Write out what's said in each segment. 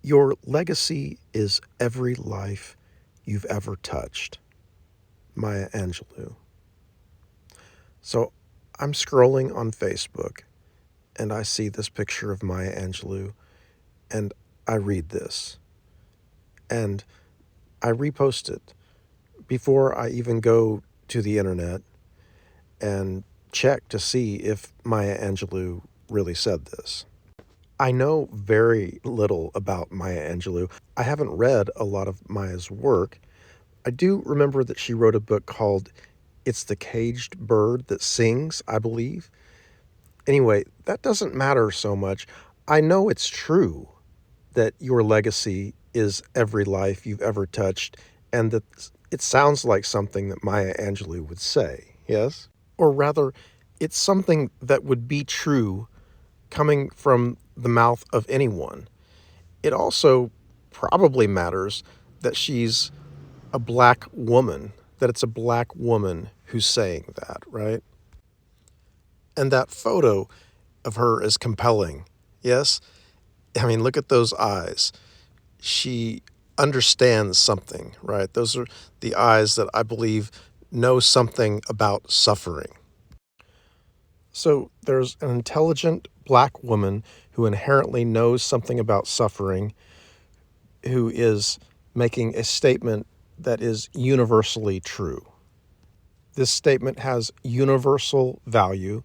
Your legacy is every life you've ever touched. Maya Angelou. So I'm scrolling on Facebook and I see this picture of Maya Angelou and I read this and I repost it before I even go to the internet and check to see if Maya Angelou really said this. I know very little about Maya Angelou. I haven't read a lot of Maya's work. I do remember that she wrote a book called It's the Caged Bird That Sings, I believe. Anyway, that doesn't matter so much. I know it's true that your legacy is every life you've ever touched, and that it sounds like something that Maya Angelou would say, yes? Or rather, it's something that would be true coming from the mouth of anyone. It also probably matters that she's a black woman, that it's a black woman who's saying that, right? And that photo of her is compelling. Yes? I mean, look at those eyes. She understands something, right? Those are the eyes that I believe know something about suffering. So there's an intelligent black woman who inherently knows something about suffering, who is making a statement that is universally true. This statement has universal value,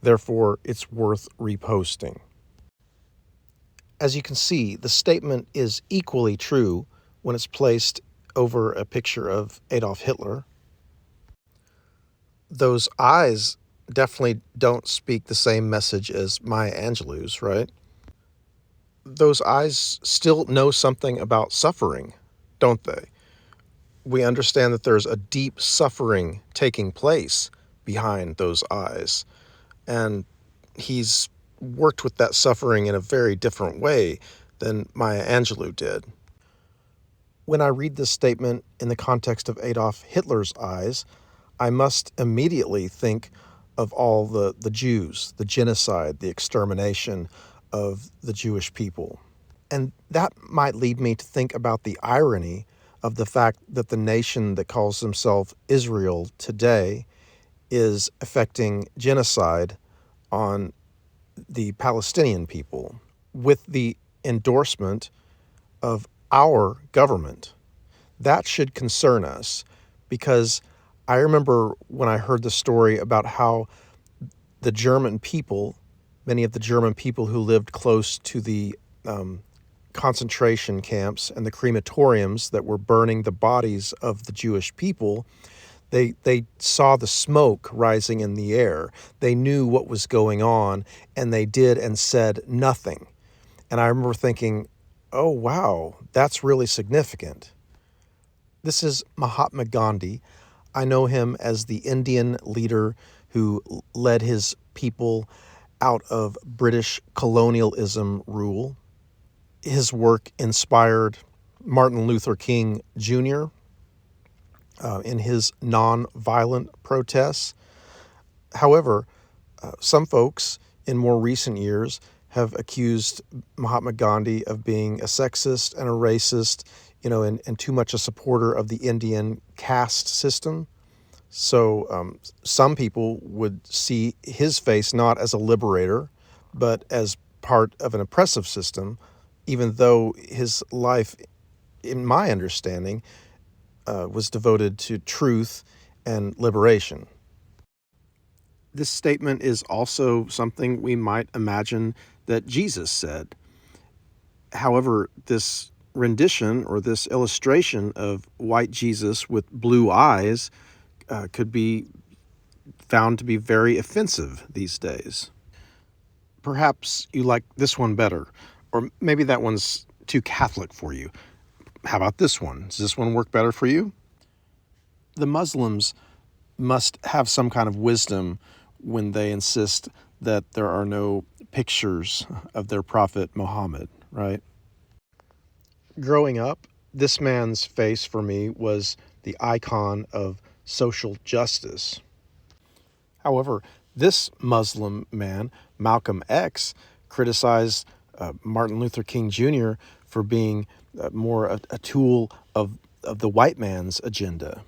therefore it's worth reposting. As you can see, the statement is equally true when it's placed over a picture of Adolf Hitler. Those eyes definitely don't speak the same message as Maya Angelou's, right? Those eyes still know something about suffering, don't they? We understand that there's a deep suffering taking place behind those eyes. And he's worked with that suffering in a very different way than Maya Angelou did. When I read this statement in the context of Adolf Hitler's eyes, I must immediately think of all the Jews, the genocide, the extermination of the Jewish people. And that might lead me to think about the irony of the fact that the nation that calls himself Israel today is effecting genocide on the Palestinian people with the endorsement of our government. That should concern us because I remember when I heard the story about how the German people, many of the German people who lived close to the concentration camps and the crematoriums that were burning the bodies of the Jewish people, they saw the smoke rising in the air. They knew what was going on, and they did and said nothing. And I remember thinking, oh, wow, that's really significant. This is Mahatma Gandhi. I know him as the Indian leader who led his people out of British colonialism rule. His work inspired Martin Luther King Jr. In his nonviolent protests. However, some folks in more recent years have accused Mahatma Gandhi of being a sexist and a racist, and too much a supporter of the Indian caste system. So some people would see his face not as a liberator, but as part of an oppressive system, even though his life, in my understanding, was devoted to truth and liberation. This statement is also something we might imagine that Jesus said. However, this rendition or this illustration of white Jesus with blue eyes could be found to be very offensive these days. Perhaps you like this one better, or maybe that one's too Catholic for you. How about this one? Does this one work better for you? The Muslims must have some kind of wisdom when they insist that there are no pictures of their prophet Muhammad, right? Growing up, this man's face for me was the icon of social justice. However, this Muslim man, Malcolm X, criticized Martin Luther King Jr. for being more a tool of the white man's agenda.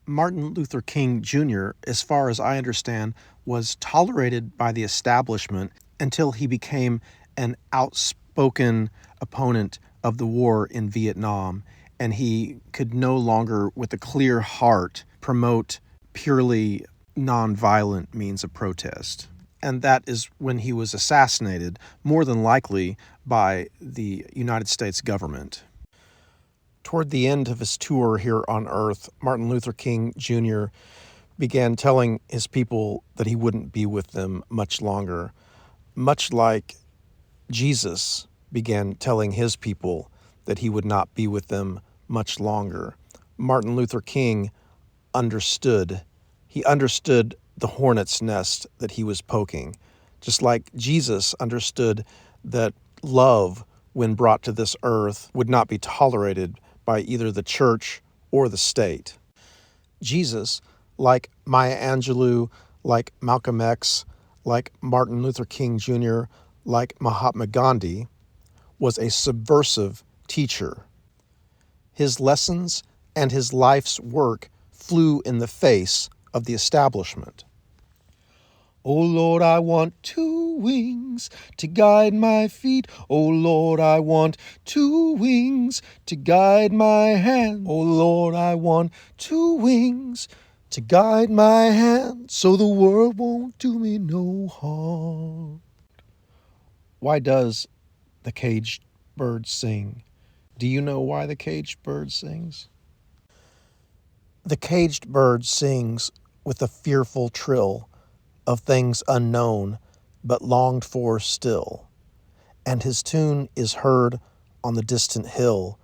Martin Luther King Jr., as far as I understand, was tolerated by the establishment until he became an outspoken opponent of the war in Vietnam, and he could no longer, with a clear heart, promote purely nonviolent means of protest. And that is when he was assassinated, more than likely by the United States government. Toward the end of his tour here on Earth, Martin Luther King Jr. began telling his people that he wouldn't be with them much longer, much like Jesus began telling his people that he would not be with them much longer. Martin Luther King understood. He understood the hornet's nest that he was poking, just like Jesus understood that love, when brought to this earth, would not be tolerated by either the church or the state. Jesus, like Maya Angelou, like Malcolm X, like Martin Luther King Jr., like Mahatma Gandhi, was a subversive teacher. His lessons and his life's work flew in the face of the establishment. Oh Lord, I want 2 wings to guide my feet. Oh Lord, I want 2 wings to guide my hand. Oh Lord, I want 2 wings to guide my hand so the world won't do me no harm. Why does the caged bird sing? Do you know why the caged bird sings? The caged bird sings with a fearful trill of things unknown but longed for still, and his tune is heard on the distant hill,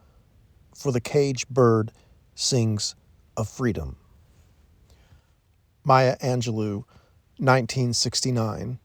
for the caged bird sings of freedom. Maya Angelou, 1969.